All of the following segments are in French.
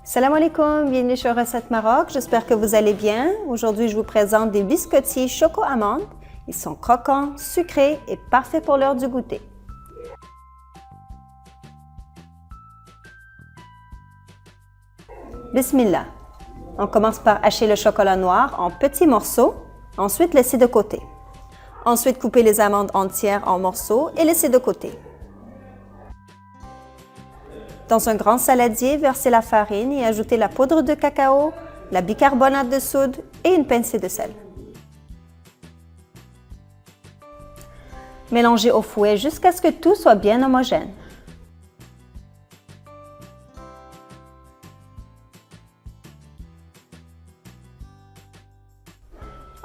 Salam alaikum, bienvenue sur Recette Maroc, j'espère que vous allez bien. Aujourd'hui, je vous présente des biscottis choco-amandes. Ils sont croquants, sucrés et parfaits pour l'heure du goûter. Bismillah. On commence par hacher le chocolat noir en petits morceaux, ensuite laisser de côté. Ensuite, couper les amandes entières en morceaux et laisser de côté. Dans un grand saladier, versez la farine et ajoutez la poudre de cacao, la bicarbonate de soude et une pincée de sel. Mélangez au fouet jusqu'à ce que tout soit bien homogène.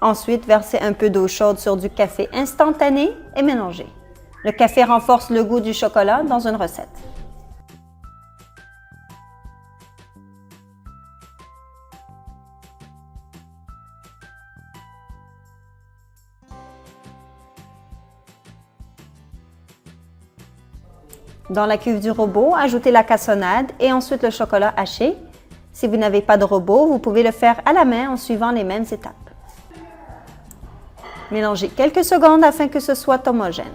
Ensuite, versez un peu d'eau chaude sur du café instantané et mélangez. Le café renforce le goût du chocolat dans une recette. Dans la cuve du robot, ajoutez la cassonade et ensuite le chocolat haché. Si vous n'avez pas de robot, vous pouvez le faire à la main en suivant les mêmes étapes. Mélangez quelques secondes afin que ce soit homogène.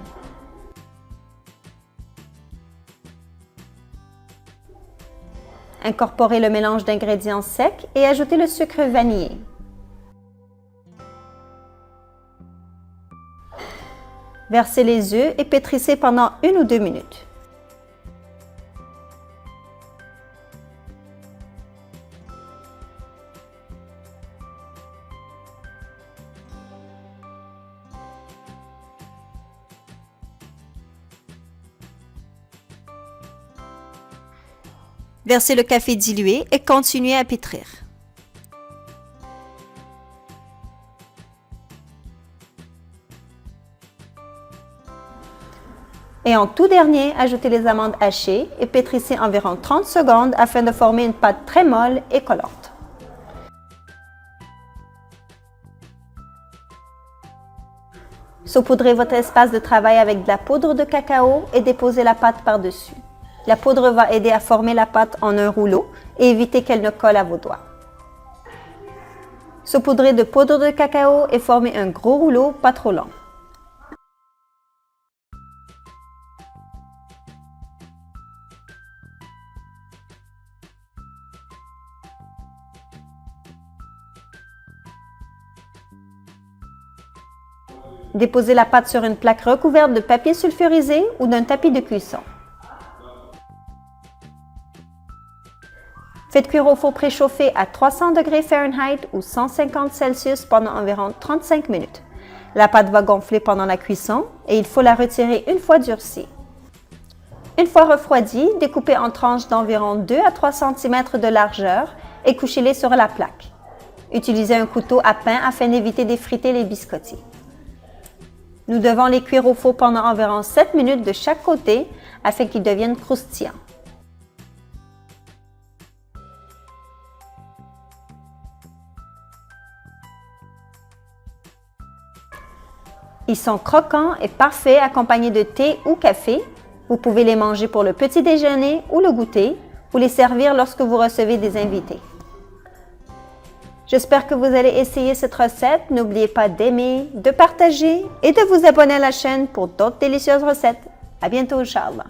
Incorporez le mélange d'ingrédients secs et ajoutez le sucre vanillé. Versez les œufs et pétrissez pendant 1 ou 2 minutes. Versez le café dilué et continuez à pétrir. Et en tout dernier, ajoutez les amandes hachées et pétrissez environ 30 secondes afin de former une pâte très molle et collante. Saupoudrez votre espace de travail avec de la poudre de cacao et déposez la pâte par-dessus. La poudre va aider à former la pâte en un rouleau et éviter qu'elle ne colle à vos doigts. Saupoudrez de poudre de cacao et formez un gros rouleau pas trop long. Déposez la pâte sur une plaque recouverte de papier sulfurisé ou d'un tapis de cuisson. Faites cuire au four préchauffé à 300 degrés Fahrenheit ou 150 Celsius pendant environ 35 minutes. La pâte va gonfler pendant la cuisson et il faut la retirer une fois durcie. Une fois refroidie, découpez en tranches d'environ 2 à 3 cm de largeur et couchez-les sur la plaque. Utilisez un couteau à pain afin d'éviter d'effriter les biscottis. Nous devons les cuire au four pendant environ 7 minutes de chaque côté afin qu'ils deviennent croustillants. Ils sont croquants et parfaits accompagnés de thé ou café. Vous pouvez les manger pour le petit déjeuner ou le goûter ou les servir lorsque vous recevez des invités. J'espère que vous allez essayer cette recette. N'oubliez pas d'aimer, de partager et de vous abonner à la chaîne pour d'autres délicieuses recettes. À bientôt, Inch'Allah.